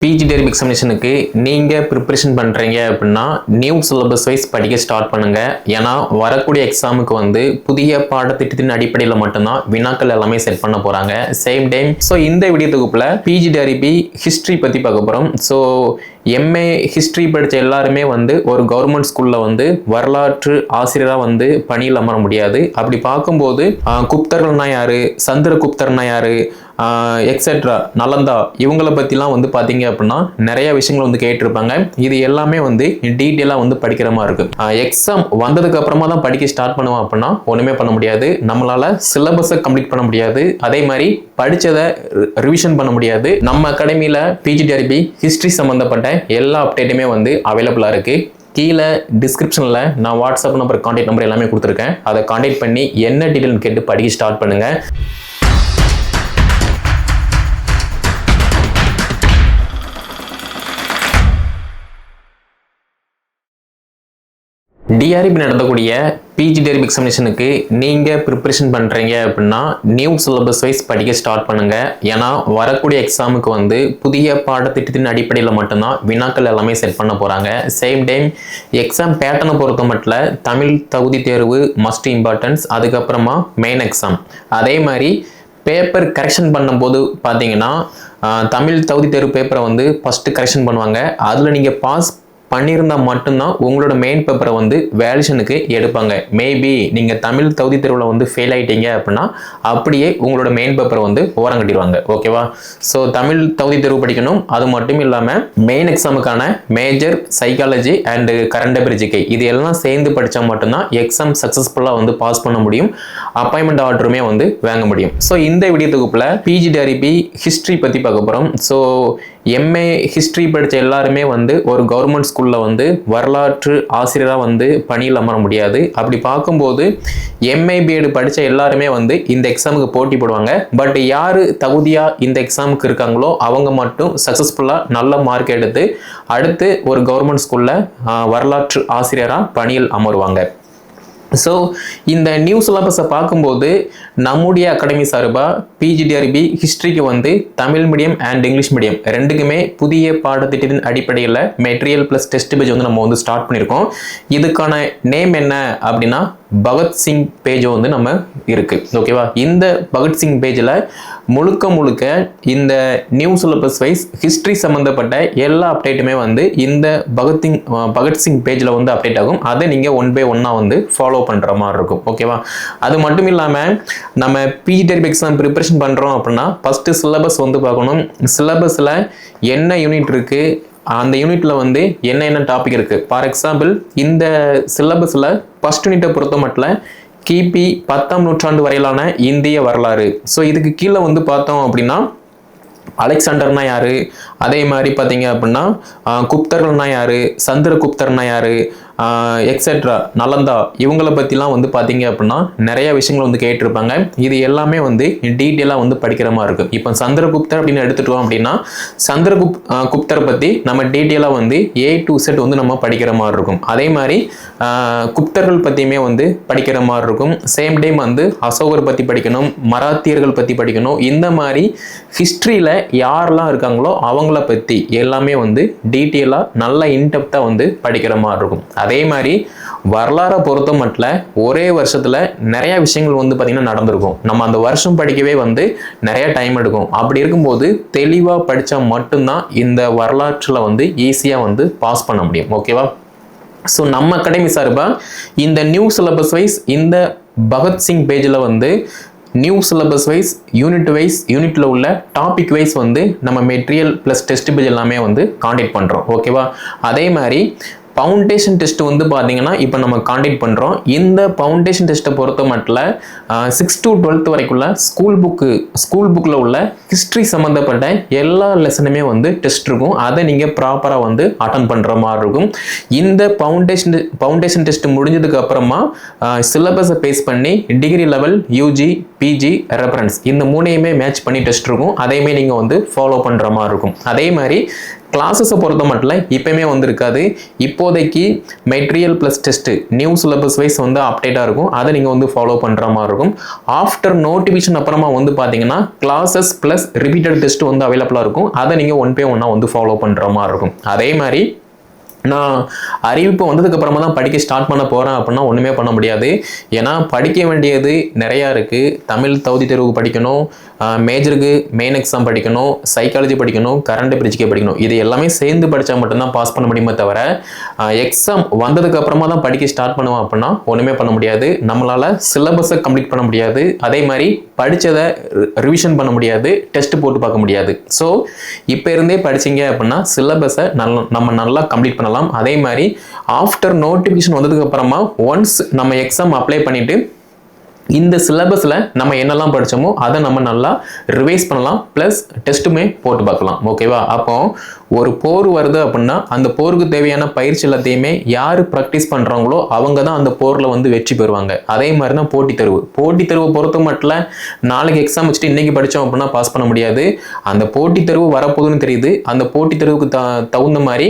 PG டெரிப் எக்ஸாமினேஷனுக்கு நீங்கள் preparation பண்ணுறீங்க அப்படின்னா நியூ சிலபஸ் வைஸ் படிக்க ஸ்டார்ட் பண்ணுங்கள். ஏன்னா வரக்கூடிய எக்ஸாமுக்கு வந்து புதிய பாடத்திட்டத்தின் அடிப்படையில் மட்டும்தான் வினாக்கள் எல்லாமே செட் பண்ண போகிறாங்க சேம் டைம். ஸோ இந்த வீடியோ தொகுப்பில் பிஜி டெரிபி ஹிஸ்ட்ரி பற்றி பார்க்க போகிறோம். ஸோ எம்ஏ ஹிஸ்ட்ரி படித்த எல்லாருமே வந்து ஒரு கவர்மெண்ட் ஸ்கூலில் வந்து வரலாற்று ஆசிரியராக வந்து பணியில் அமர முடியாது. அப்படி பார்க்கும்போது குப்தர்கள்னா யார், சந்திரகுப்தர்னா யார், எக்ஸெட்ரா நலந்தா இவங்களை பற்றிலாம் வந்து பார்த்தீங்க அப்படின்னா நிறைய விஷயங்கள் வந்து கேட்டிருப்பாங்க. இது எல்லாமே வந்து டீட்டெயிலாக வந்து படிக்கிற மாதிரி இருக்கும். எக்ஸாம் வந்ததுக்கு அப்புறமா தான் படிக்க ஸ்டார்ட் பண்ணுவோம் அப்படின்னா ஒன்றுமே பண்ண முடியாது. நம்மளால சிலபஸை கம்ப்ளீட் பண்ண முடியாது. அதே மாதிரி படித்ததை ரிவிஷன் பண்ண முடியாது. நம்ம அகாடமியில் பிஜி டெரிபி ஹிஸ்ட்ரி சம்மந்தப்பட்ட எல்லா அப்டேட்டுமே வந்து அவைலபிளாக இருக்குது. கீழே டிஸ்கிரிப்ஷனில் நான் வாட்ஸ்அப் நம்பர், கான்டாக்ட் நம்பர் எல்லாமே கொடுத்துருக்கேன். அதை கான்டாக்ட் பண்ணி என்ன டீட்டெயில்னு கேட்டு படிக்க ஸ்டார்ட் பண்ணுங்கள். டிஆர்பி நடத்தக்கூடிய பிஜி டெரிப் எக்ஸாமினேஷனுக்கு நீங்கள் ப்ரிப்ரேஷன் பண்ணுறீங்க அப்படின்னா நியூ சிலபஸ் வைஸ் படிக்க ஸ்டார்ட் பண்ணுங்கள். ஏன்னா வரக்கூடிய எக்ஸாமுக்கு வந்து புதிய பாடத்திட்டத்தின் அடிப்படையில் மட்டும்தான் வினாக்கள் எல்லாமே செட் பண்ண போகிறாங்க. சேம் டைம் எக்ஸாம் பேட்டர்னை பொறுத்த மட்டும் தமிழ் தகுதி தேர்வு மஸ்ட் இம்பார்ட்டன்ஸ், அதுக்கப்புறமா மெயின் எக்ஸாம். அதே மாதிரி பேப்பர் கரெக்ஷன் பண்ணும்போது பார்த்தீங்கன்னா தமிழ் தகுதி தேர்வு பேப்பரை வந்து ஃபஸ்ட்டு கரெக்ஷன் பண்ணுவாங்க. அதில் நீங்கள் பாஸ் பண்ணியிருந்தால் மட்டும்தான் உங்களோட மெயின் பேப்பரை வந்து வேல்யூஷனுக்கு எடுப்பாங்க. மேபி நீங்கள் தமிழ் தகுதி தேர்வில் வந்து ஃபெயில் ஆகிட்டீங்க அப்படின்னா அப்படியே உங்களோட மெயின் பேப்பரை வந்து ஓரம் கட்டிடுவாங்க. ஓகேவா? ஸோ தமிழ் தகுதி தேர்வு படிக்கணும். அது மட்டும் இல்லாமல் மெயின் எக்ஸாமுக்கான major, psychology and current affair GK இது எல்லாம் சேர்ந்து படித்தா மட்டும்தான் எக்ஸாம் சக்ஸஸ்ஃபுல்லாக வந்து பாஸ் பண்ண முடியும். அப்பாயின்மெண்ட் ஆர்டருமே வந்து வாங்க முடியும். ஸோ இந்த வீடியோ தொகுப்பில் பிஜி டெரிபி ஹிஸ்ட்ரி பற்றி பார்க்க போகிறோம். ஸோ எம்ஏ ஹிஸ்ட்ரி படித்த எல்லாருமே வந்து ஒரு கவர்மெண்ட் ஸ்கூலில் வந்து வரலாற்று ஆசிரியராக வந்து பணியில் அமர முடியாது. அப்படி பார்க்கும்போது எம்ஏ பிஎட் படித்த எல்லாருமே வந்து இந்த எக்ஸாமுக்கு போட்டி போடுவாங்க. பட் யார் தகுதியாக இந்த எக்ஸாமுக்கு இருக்காங்களோ அவங்க மட்டும் சக்ஸஸ்ஃபுல்லாக நல்ல மார்க் எடுத்து அடுத்து ஒரு கவர்மெண்ட் ஸ்கூலில் வரலாற்று ஆசிரியராக பணியில் அமருவாங்க. ஸோ இந்த நியூ சிலபஸை பார்க்கும்போது நம்முடைய அகாடமி சார்பாக பிஜி டெரிபி ஹிஸ்ட்ரிக்கு வந்து Tamil medium and English medium ரெண்டுக்குமே புதிய பாடத்திட்டத்தின் அடிப்படையில் மெட்டீரியல் ப்ளஸ் டெஸ்ட் பேஜ் வந்து நம்ம வந்து ஸ்டார்ட் பண்ணியிருக்கோம். இதுக்கான நேம் என்ன அப்படின்னா பகத்சிங் பேஜ் வந்து நம்ம இருக்குது. ஓகேவா? இந்த பகத்சிங் பேஜில் முழுக்க இந்த நியூ சிலபஸ் வைஸ் ஹிஸ்ட்ரி சம்மந்தப்பட்ட எல்லா அப்டேட்டுமே வந்து இந்த பகத்சிங் பேஜில் வந்து அப்டேட் ஆகும். அதை நீங்கள் ஒன் பை ஒன்னாக வந்து ஃபாலோ பண்ணுற மாதிரி இருக்கும். ஓகேவா? அது மட்டும் இல்லாமல் நம்ம பிஜி டெரிப் எக்ஸாம் ப்ரிப்பரேஷன் பண்ணுறோம் அப்படின்னா ஃபஸ்ட்டு சிலபஸ் வந்து பார்க்கணும். சிலபஸில் என்ன யூனிட் இருக்குது, அந்த யூனிட்ல வந்து என்ன டாபிக் இருக்கு. ஃபார் எக்ஸாம்பிள் இந்த சிலபஸ்ல ஃபர்ஸ்ட் யூனிட்டை பொறுத்த மட்டும் கிபி 10ஆம் நூற்றாண்டு வரையிலான இந்திய வரலாறு. ஸோ இதுக்கு கீழே வந்து பார்த்தோம் அப்படின்னா அலெக்சாண்டர்னா யாரு, அதே மாதிரி பார்த்தீங்க அப்படின்னா குப்தர்கள்னா யாரு, சந்திரகுப்தர்னா யாரு, எக்ஸெட்ரா நலந்தா இவங்களை பற்றிலாம் வந்து பார்த்தீங்க அப்படின்னா நிறைய விஷயங்கள் வந்து கேட்டிருப்பாங்க. இது எல்லாமே வந்து டீட்டெயிலாக வந்து படிக்கிற மாதிரி இருக்கும். இப்போ சந்திரகுப்தர் அப்படின்னு எடுத்துட்டோம் அப்படின்னா குப்தரை பற்றி நம்ம டீட்டெயிலாக வந்து A to Z வந்து நம்ம படிக்கிற மாதிரி இருக்கும். அதே மாதிரி குப்தர்கள் பற்றியுமே வந்து படிக்கிற மாதிரி இருக்கும். சேம் டைம் வந்து அசோகர் பற்றி படிக்கணும், மராத்தியர்கள் பற்றி படிக்கணும். இந்த மாதிரி ஹிஸ்ட்ரியில் யாரெல்லாம் இருக்காங்களோ அவங்கள பற்றி எல்லாமே வந்து டீட்டெயிலாக நல்ல இன்டெப்த்தாக வந்து படிக்கிற மாதிரி இருக்கும். அதே மாதிரி வரலாறை பொறுத்த மட்டும் ஒரே வருஷத்துல நிறைய விஷயங்கள் வந்து பார்த்தீங்கன்னா நடந்திருக்கும். நம்ம அந்த வருஷம் படிக்கவே வந்து நிறைய டைம் எடுக்கும். அப்படி இருக்கும்போது தெளிவாக படித்தா மட்டும்தான் இந்த வரலாற்றில் வந்து ஈஸியாக வந்து பாஸ் பண்ண முடியும். ஓகேவா? ஸோ நம்ம அகாடமி சார்பாக இந்த நியூ சிலபஸ் வைஸ் இந்த பகத்சிங் பேஜில் வந்து நியூ சிலபஸ் வைஸ் யூனிட்ல உள்ள டாபிக் வைஸ் வந்து நம்ம மெட்டீரியல் ப்ளஸ் டெஸ்ட் பேஜ் எல்லாமே வந்து கான்டாக்ட் பண்ணுறோம். ஓகேவா? அதே மாதிரி ஃபவுண்டேஷன் டெஸ்ட் வந்து பார்த்தீங்கன்னா இப்போ நம்ம கான்டாக்ட் பண்ணுறோம். இந்த ஃபவுண்டேஷன் டெஸ்ட்டை பொறுத்த மட்டும் 6 to 12th வரைக்குள்ள ஸ்கூல் புக்கில் உள்ள ஹிஸ்ட்ரி சம்மந்தப்பட்ட எல்லா லெசனுமே வந்து டெஸ்ட் இருக்கும். அதை நீங்கள் ப்ராப்பராக வந்து அட்டன் பண்ணுற மாதிரி இருக்கும். இந்த ஃபவுண்டேஷன் டெஸ்ட் முடிஞ்சதுக்கு அப்புறமா சிலபஸை பேஸ் பண்ணி degree level, UG, PG reference இந்த மூணையுமே மேட்ச் பண்ணி டெஸ்ட் இருக்கும். அதையுமே நீங்கள் வந்து ஃபாலோ பண்ணுற மாதிரி இருக்கும். அதே மாதிரி கிளாஸஸை பொறுத்த மட்டும் இப்போயுமே வந்து இருக்காது. இப்போதைக்கு material plus test new syllabus wise வந்து அப்டேட்டாக இருக்கும். அதை நீங்கள் வந்து ஃபாலோ பண்ணுற மாதிரி இருக்கும். ஆஃப்டர் நோட்டிஃபிகேஷன் அப்புறமா வந்து பார்த்தீங்கன்னா கிளாஸஸ் ப்ளஸ் ரிப்பீட்டட் டெஸ்ட் வந்து அவைலபிளாக இருக்கும். அதை நீங்கள் 1/1 வந்து ஃபாலோ பண்ணுற மாதிரி இருக்கும். அதே மாதிரி நான் அறிவிப்பு வந்ததுக்கு அப்புறமா தான் படிக்க ஸ்டார்ட் பண்ண போகிறேன் அப்படின்னா ஒன்றுமே பண்ண முடியாது. ஏன்னா படிக்க வேண்டியது நிறையா இருக்குது. தமிழ் தகுதி தேர்வுக்கு படிக்கணும், மேஜருக்கு மெயின் எக்ஸாம் படிக்கணும், சைக்காலஜி படிக்கணும், கரண்ட் பிரிட்ஜ்கே படிக்கணும். இது எல்லாமே சேர்ந்து படித்தா மட்டும்தான் பாஸ் பண்ண முடியுமே தவிர எக்ஸாம் வந்ததுக்கு அப்புறமா தான் படிக்க ஸ்டார்ட் பண்ணுவோம் அப்படின்னா ஒன்றுமே பண்ண முடியாது. நம்மளால் சிலபஸை கம்ப்ளீட் பண்ண முடியாது. அதே மாதிரி படித்ததை ரிவிஷன் பண்ண முடியாது, டெஸ்ட் போட்டு பார்க்க முடியாது. ஸோ இப்போ இருந்தே படிச்சிங்க அப்படின்னா சிலபஸை நம்ம நல்லா கம்ப்ளீட் பண்ணலாம். அதே மாதிரி ஆஃப்டர் நோட்டிஃபிகேஷன் வந்ததுக்கு அப்புறமா ஒன்ஸ் நம்ம எக்ஸாம் அப்ளை பண்ணிட்டு இந்த சிலபஸில் நம்ம என்னெல்லாம் படித்தோமோ அதை நம்ம நல்லா ரிவைஸ் பண்ணலாம், ப்ளஸ் டெஸ்ட்டுமே போட்டு பார்க்கலாம். ஓகேவா? அப்போ ஒரு போர் வருது அப்படின்னா அந்த போருக்கு தேவையான பயிற்சி எல்லாத்தையுமே யார் ப்ராக்டிஸ் பண்ணுறாங்களோ அவங்க தான் அந்த போரில் வந்து வெற்றி பெறுவாங்க. அதே மாதிரி தான் போட்டித் தேர்வை பொறுத்த மட்டும் நாளைக்கு எக்ஸாம் வச்சுட்டு இன்றைக்கி படித்தோம் அப்படின்னா பாஸ் பண்ண முடியாது. அந்த போட்டித் தேர்வு வரப்போகுதுன்னு தெரியுது. அந்த போட்டித் தேர்வுக்கு தகுந்த மாதிரி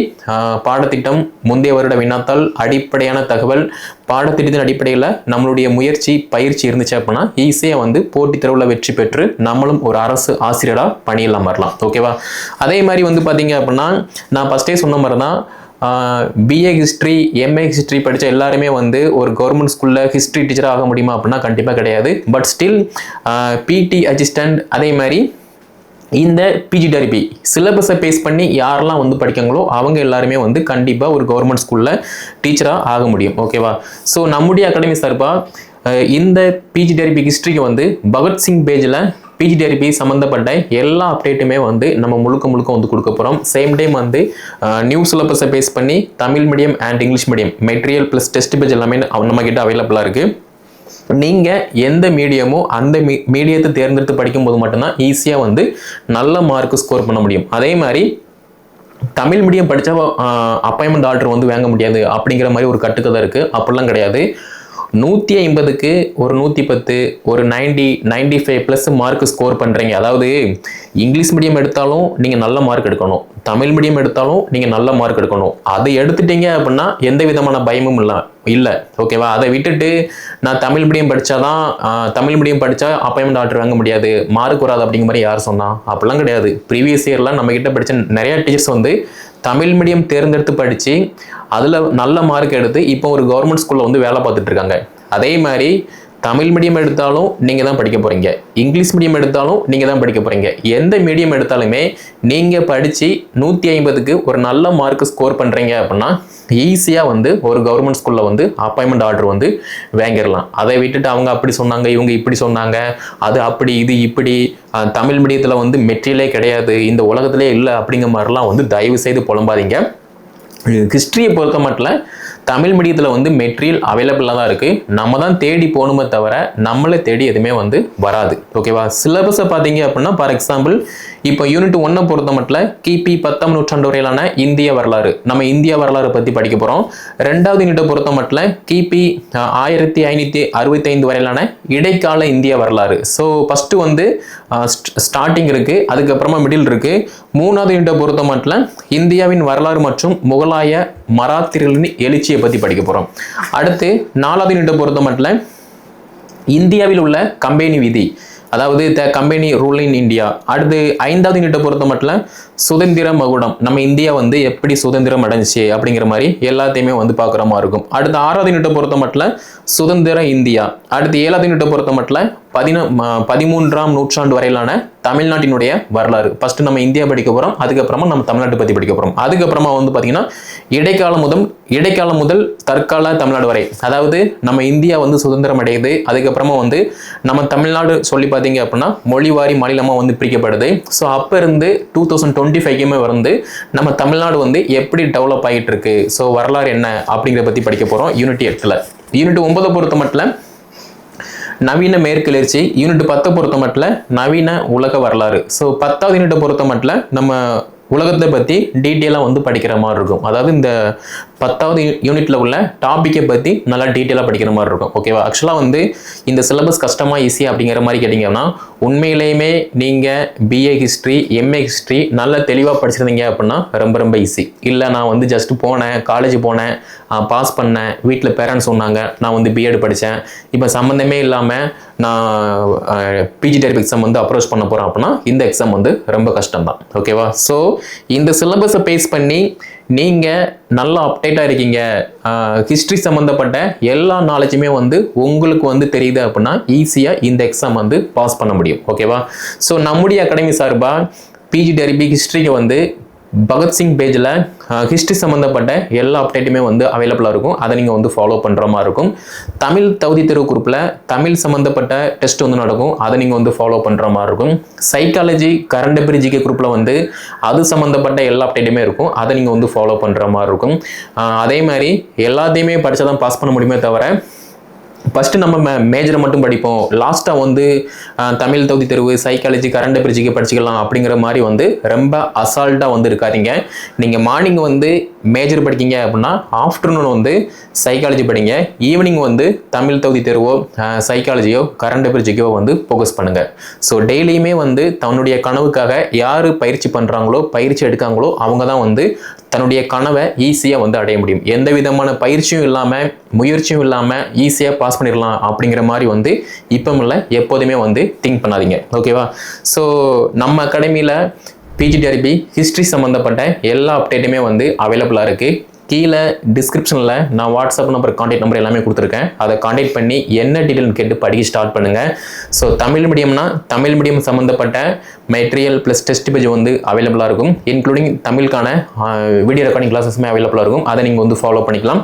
பாடத்திட்டம், முந்தைய வருட வினாத்தாள், அடிப்படையான தகவல், பாடத்திட்டத்தின் அடிப்படையில் நம்மளுடைய முயற்சி பயிற்சி இருந்துச்சு அப்படின்னா ஈஸியாக வந்து போட்டித் தேர்வில் வெற்றி பெற்று நம்மளும் ஒரு அரசு ஆசிரியராக பணியெல்லாம் வரலாம். ஓகேவா? அதே மாதிரி வந்து பார்த்தீங்க அப்படின்னா நான் ஃபஸ்ட்டே சொன்ன மாதிரி தான் பிஏ ஹிஸ்ட்ரி, எம்ஏ ஹிஸ்ட்ரி படித்த எல்லாருமே வந்து ஒரு கவர்மெண்ட் ஸ்கூலில் ஹிஸ்ட்ரி டீச்சராக ஆக முடியுமா அப்படின்னா கண்டிப்பாக கிடையாது. பட் ஸ்டில் பிடி அசிஸ்டண்ட், அதே மாதிரி இந்த பிஜிடிஆர்பி சிலபஸை பேஸ் பண்ணி யாரெல்லாம் வந்து படிக்காங்களோ அவங்க எல்லாருமே வந்து கண்டிப்பாக ஒரு கவர்மெண்ட் ஸ்கூலில் டீச்சராக ஆக முடியும். ஓகேவா? ஸோ நம்முடைய அகாடமி சார்பாக இந்த பிஜிடிஆர்பி ஹிஸ்ட்ரிக்கு வந்து பகத்சிங் பேஜில் பிஜிடிஆர்பி சம்மந்தப்பட்ட எல்லா அப்டேட்டுமே வந்து நம்ம முழுக்க வந்து கொடுக்க போகிறோம். சேம் டைம் வந்து நியூ சிலபஸை பேஸ் பண்ணி Tamil medium and English medium material plus test page எல்லாமே நம்ம கிட்ட அவைலபிளாக இருக்குது. நீங்கள் எந்த மீடியமோ அந்த மீடியத்தை தேர்ந்தெடுத்து படிக்கும்போது மட்டும்தான் ஈஸியாக வந்து நல்ல மார்க் ஸ்கோர் பண்ண முடியும். அதே மாதிரி தமிழ் மீடியம் படித்தா அப்பாயின்மெண்ட் ஆர்டர் வந்து வாங்க முடியாது அப்படிங்கிற மாதிரி ஒரு கட்டுக்கதை இருக்குது. அப்படிலாம் கிடையாது. 150க்கு ஒரு 110, ஒரு 90, 95 ப்ளஸ் மார்க் ஸ்கோர் பண்ணுறீங்க. அதாவது இங்கிலீஷ் மீடியம் எடுத்தாலும் நீங்கள் நல்ல மார்க் எடுக்கணும், தமிழ் மீடியம் எடுத்தாலும் நீங்கள் நல்ல மார்க் எடுக்கணும். அதை எடுத்துட்டீங்க அப்படின்னா எந்த விதமான பயமும் இல்லை. ஓகேவா? அதை விட்டுட்டு நான் தமிழ் மீடியம் படித்தாதான் தமிழ் மீடியம் படித்தா அப்பாயின்மெண்ட் ஆர்டர் வாங்க முடியாது, மார்க் வராது அப்படிங்கிற மாதிரி யார் சொன்னா? அப்படிலாம் கிடையாது. ப்ரீவியஸ் இயர்லாம் நம்மக்கிட்ட படித்த நிறையா டீச்சர்ஸ் வந்து தமிழ் மீடியம் தேர்ந்தெடுத்து படித்து அதில் நல்ல மார்க் எடுத்து இப்போ ஒரு கவர்மெண்ட் ஸ்கூலில் வந்து வேலை பார்த்துட்டு இருக்காங்க. அதே மாதிரி தமிழ் மீடியம் எடுத்தாலும் நீங்கள் தான் படிக்க போகிறீங்க, இங்கிலீஷ் மீடியம் எடுத்தாலும் நீங்கள் தான் படிக்க போகிறீங்க. எந்த மீடியம் எடுத்தாலுமே நீங்கள் படித்து 150க்கு ஒரு நல்ல மார்க் ஸ்கோர் பண்ணுறீங்க அப்படின்னா ஈஸியாக வந்து ஒரு கவர்மெண்ட் ஸ்கூலில் வந்து அப்பாயின்மெண்ட் ஆர்டர் வந்து வாங்கிடலாம். அதை விட்டுட்டு அவங்க அப்படி சொன்னாங்க, இவங்க இப்படி சொன்னாங்க, அது அப்படி இது இப்படி, தமிழ் மீடியத்தில் வந்து மெட்டீரியலே கிடையாது, இந்த உலகத்திலே இல்லை அப்படிங்கிற மாதிரிலாம் வந்து தயவு செய்து புலம்பாதீங்க. ஹிஸ்ட்ரியை பொறுத்த மட்டும் தமிழ் மீடியத்தில் வந்து மெட்டீரியல் அவைலபிளாக தான் இருக்குது. நம்ம தான் தேடி போகணுமே தவிர நம்மளே தேடி எதுவுமே வந்து வராது. ஓகேவா? சிலபஸை பார்த்தீங்க அப்படின்னா ஃபார் எக்ஸாம்பிள் இப்போ யூனிட் 1 பொறுத்த மட்டும் கிபி 10ஆம் நூற்றாண்டு வரையிலான இந்திய வரலாறு, நம்ம இந்திய வரலாறு பற்றி படிக்க போகிறோம். 2வது யூனிட்டை பொறுத்த மட்டும் கிபி 1565 வரையிலான இடைக்கால இந்திய வரலாறு. ஸோ ஃபஸ்ட்டு வந்து ஸ்டார்டிங் இருக்குது, அதுக்கப்புறமா மிடில் இருக்குது. 3வது யூனிட்டை பொறுத்த மட்டும் இந்தியாவின் வரலாறு மற்றும் முகலாய மராத்தியர்களின் எழுச்சியை பற்றி படிக்க போகிறோம். அடுத்து 4வது யூனிட்டை பொறுத்த மட்டும் இந்தியாவில் உள்ள கம்பெனி விதி, அதாவது the company rule in India. அடுத்து 5வது யூனிட்டை பொறுத்த மட்டும் சுதந்திர மகுடம், நம்ம இந்தியா வந்து எப்படி சுதந்திரம் அடைஞ்சிச்சு அப்படிங்கிற மாதிரி எல்லாத்தையுமே வந்து பார்க்குற மாதிரி இருக்கும். அடுத்து 6வது யூனிட்டை பொறுத்த மட்டும் சுதந்திர இந்தியா. அடுத்து 7வது யூனிட்டை பொறுத்த மட்டும் 13ஆம் நூற்றாண்டு வரையிலான தமிழ்நாட்டினுடைய வரலாறு. ஃபர்ஸ்ட் நம்ம இந்தியா படிக்க போகிறோம், அதுக்கப்புறமா நம்ம தமிழ்நாட்டை பற்றி படிக்க போகிறோம். அதுக்கப்புறமா வந்து பார்த்தீங்கன்னா இடைக்காலம் முதல் தற்கால தமிழ்நாடு வரை, அதாவது நம்ம இந்தியா வந்து சுதந்திரம் அடையுது, அதுக்கப்புறமா வந்து நம்ம தமிழ்நாடு சொல்லி பார்த்தீங்க அப்படின்னா மொழிவாரி மாநிலமாக வந்து பிரிக்கப்படுது. ஸோ அப்போ இருந்து 2025க்குமே வந்து நம்ம தமிழ்நாடு வந்து எப்படி டெவலப் ஆகிட்டு இருக்கு, ஸோ வரலாறு என்ன அப்படிங்கிறத பற்றி படிக்க போகிறோம் யூனிட் 8ல். யூனிட் 9 பொறுத்த மட்டும் நவீன மேற்கிளர்ச்சி, யூனிட் 10 பொறுத்த மட்டும் நவீன உலக வரலாறு. ஸோ 10வது யூனிட்டை பொறுத்த மட்டும் நம்ம உலகத்தை பற்றி டீட்டெயிலாக வந்து படிக்கிற மாதிரி இருக்கும். அதாவது இந்த 10வது யூனிட்ல உள்ள டாப்பிக்கை பற்றி நல்லா டீட்டெயிலாக படிக்கிற மாதிரி இருக்கும். ஓகேவா? ஆக்சுவலாக வந்து இந்த சிலபஸ் கஷ்டமாக ஈஸியாக அப்படிங்கிற மாதிரி கேட்டிங்கன்னா உண்மையிலேயுமே நீங்கள் பிஏ ஹிஸ்ட்ரி எம்ஏ ஹிஸ்ட்ரி நல்லா தெளிவாக படிச்சிருந்தீங்க அப்படின்னா ரொம்ப ரொம்ப ஈஸி. இல்லை நான் வந்து ஜஸ்ட் போனேன், காலேஜ் போனேன், பாஸ் பண்ணேன், வீட்டில் பேரண்ட்ஸ் சொன்னாங்க, நான் வந்து பிஎட் படித்தேன், இப்போ சம்மந்தமே இல்லாமல் நான் பிஜி டைரக்ட் எக்ஸாம் வந்து அப்ரோச் பண்ண போகிறேன் அப்படின்னா இந்த எக்ஸாம் வந்து ரொம்ப கஷ்டம் தான். ஓகேவா? ஸோ இந்த சிலபஸை பேஸ் பண்ணி நீங்கள் நல்லா அப்டேட்டாக இருக்கீங்க, ஹிஸ்ட்ரி சம்மந்தப்பட்ட எல்லா நாலேஜுமே வந்து உங்களுக்கு வந்து தெரியுது அப்படின்னா ஈஸியாக இந்த எக்ஸாம் வந்து பாஸ் பண்ண முடியும். ஓகேவா? ஸோ நம்முடைய அகாடமி சார்பாக பிஜி டைரக்ட் ஹிஸ்ட்ரிக்கு வந்து பகத்சிங் பேஜில் ஹிஸ்ட்ரி சம்மந்தப்பட்ட எல்லா அப்டேட்டுமே வந்து அவைலபிளாக இருக்கும். அதை நீங்கள் வந்து ஃபாலோ பண்ணுற மாதிரி இருக்கும். தமிழ் தகுதி தேர்வு குரூப்பில் தமிழ் சம்மந்தப்பட்ட டெஸ்ட் வந்து நடக்கும், அதை நீங்கள் வந்து ஃபாலோ பண்ணுற மாதிரி இருக்கும். சைக்காலஜி கரண்ட் அஃபேர் ஜிகே குரூப்பில் வந்து அது சம்மந்தப்பட்ட எல்லா அப்டேட்டுமே இருக்கும், அதை நீங்கள் வந்து ஃபாலோ பண்ணுற மாதிரி இருக்கும். அதே மாதிரி எல்லாத்தையுமே படித்தா தான் பாஸ் பண்ண முடியுமே தவிர ஃபஸ்ட்டு நம்ம மேஜரை மட்டும் படிப்போம், லாஸ்ட்டாக வந்து தமிழ் தகுதி தேர்வு சைக்காலஜி கரண்ட் அஃபேர் ஜிகே படிச்சுக்கலாம் அப்படிங்கிற மாதிரி வந்து ரொம்ப அசால்ட்டாக வந்து இருக்காதீங்க. நீங்கள் மார்னிங் வந்து மேஜர் படிக்கிங்க அப்படின்னா ஆஃப்டர்நூன் வந்து சைக்காலஜி படிங்க, ஈவினிங் வந்து தமிழ் தகுதி தேர்வோ சைக்காலஜியோ கரண்ட் அஃபேர் ஜிகேவோ வந்து ஃபோக்கஸ் பண்ணுங்கள். ஸோ டெய்லியுமே வந்து தன்னுடைய கனவுக்காக யார் பயிற்சி பண்ணுறாங்களோ பயிற்சி எடுக்காங்களோ அவங்க தான் வந்து தன்னுடைய கனவை ஈஸியாக வந்து அடைய முடியும். எந்த விதமான பயிற்சியும் இல்லாமல் முயற்சியும் இல்லாமல் ஈஸியாக பாஸ் பண்ணிடலாம் அப்படிங்கிற மாதிரி வந்து இப்போ இல்லை எப்போதுமே வந்து திங்க் பண்ணாதீங்க. ஓகேவா? ஸோ நம்ம அகாடமியில் பிஜிடிஆர்பி ஹிஸ்ட்ரி சம்மந்தப்பட்ட எல்லா அப்டேட்டுமே வந்து அவைலபிளாக இருக்குது. கீழே டிஸ்கிரிப்ஷனில் நான் வாட்ஸ்அப் நம்பர் கான்டாக்ட் நம்பர் எல்லாமே கொடுத்துருக்கேன், அதை கான்டாக்ட் பண்ணி என்ன டீட்டெயில் கேட்டு படிக்க ஸ்டார்ட் பண்ணுங்கள். ஸோ தமிழ் மீடியம்னா தமிழ் மீடியம் சம்மந்தப்பட்ட மெட்டீரியல் ப்ளஸ் டெஸ்ட் பேஜ் வந்து அவைலபிளாக இருக்கும், இன்க்ளூடிங் தமிழுக்கான வீடியோ ரெக்கார்டிங் கிளாஸஸுமே அவைலபிளாக இருக்கும், அதை நீங்கள் வந்து ஃபாலோ பண்ணிக்கலாம்.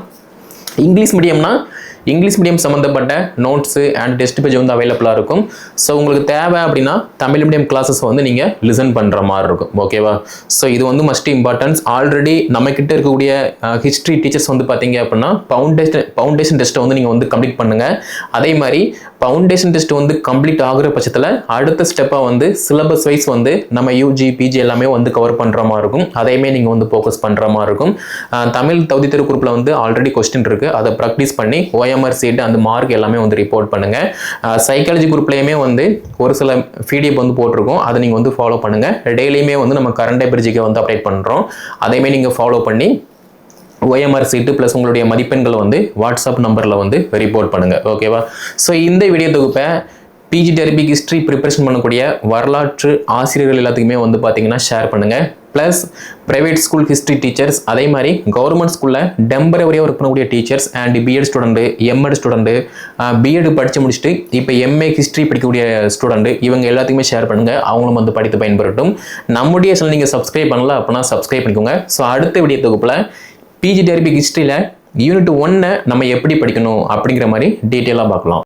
இங்கிலீஷ் மீடியம்னா இங்கிலீஷ் மீடியம் சம்மந்தப்பட்ட நோட்ஸு அண்ட் டெஸ்ட் பேஜ் வந்து அவைலபிளாக இருக்கும். ஸோ உங்களுக்கு தேவை அப்படின்னா தமிழ் மீடியம் கிளாஸஸ் வந்து நீங்கள் லிசன் பண்ணுற மாதிரி இருக்கும். ஓகேவா? ஸோ இது வந்து மஸ்ட் இம்பார்ட்டன்ஸ். ஆல்ரெடி நம்மக்கிட்ட இருக்கக்கூடிய ஹிஸ்ட்ரி டீச்சர்ஸ் வந்து பார்த்தீங்க அப்படின்னா ஃபவுண்டேஷன் டெஸ்ட்டை வந்து நீங்கள் வந்து கம்ப்ளீட் பண்ணுங்கள். அதே மாதிரி ஃபவுண்டேஷன் டெஸ்ட் வந்து கம்ப்ளீட் ஆகிற பட்சத்தில் அடுத்த ஸ்டெப்பாக வந்து சிலபஸ் வைஸ் வந்து நம்ம யூஜி பிஜி எல்லாமே வந்து கவர் பண்ணுற மாதிரி இருக்கும், அதையுமே நீங்கள் வந்து ஃபோக்கஸ் பண்ணுற மாதிரி இருக்கும். தமிழ் தகுதி தேர்வு குரூப்பில் வந்து ஆல்ரெடி கொஸ்டின் இருக்குது, அதை ப்ராக்டிஸ் பண்ணி ஓஎம்ஆர் சீட் அந்த மார்க் எல்லாமே வந்து ரிப்போர்ட் பண்ணுங்கள். சைக்காலஜி குரூப்லேயுமே வந்து ஒரு சில பிடிஎஃப் வந்து போட்டிருக்கோம், அதை நீங்கள் வந்து ஃபாலோ பண்ணுங்கள். டெய்லியுமே வந்து நம்ம கரண்ட் அஃபேர் ஜிகே வந்து அப்டேட் பண்ணுறோம், அதையுமே நீங்கள் ஃபாலோ பண்ணி ஓஎம்ஆர் சீட்டு ப்ளஸ் உங்களுடைய மதிப்பெண்களை வந்து வாட்ஸ்அப் நம்பரில் வந்து ரிப்போர்ட் பண்ணுங்கள். ஓகேவா? ஸோ இந்த வீடியோ தொகுப்பை பிஜி டெரிபிக் ஹிஸ்ட்ரி ப்ரிப்பரேஷன் பண்ணக்கூடிய வரலாற்று ஆசிரியர்கள் எல்லாத்துக்குமே வந்து பார்த்தீங்கன்னா ஷேர் பண்ணுங்கள். Plus private school history teachers, அதே மாதிரி கவர்மெண்ட் ஸ்கூலில் டெம்பரவரியாக ஒர்க் பண்ணக்கூடிய teachers and BEd student MEd student BEd படித்து முடிச்சுட்டு இப்போ எம்ஏ ஹிஸ்ட்ரி படிக்கக்கூடிய ஸ்டூடெண்ட்டு இவங்க எல்லாத்துக்குமே ஷேர் பண்ணுங்கள், அவங்களும் வந்து படித்து பயன்பெறட்டும். நம்முடைய சேனல் நீங்கள் சப்ஸ்கிரைப் பண்ணல அப்படின்னா சப்ஸ்கிரைப் பண்ணிக்கோங்க. ஸோ அடுத்த வீடியோ தொகுப்பில் பிஜி டெரிபிக் ஹிஸ்ட்ரியில் யூனிட் 1 நம்ம எப்படி படிக்கணும் அப்படிங்கிற மாதிரி டீட்டெயிலாக பார்க்கலாம்.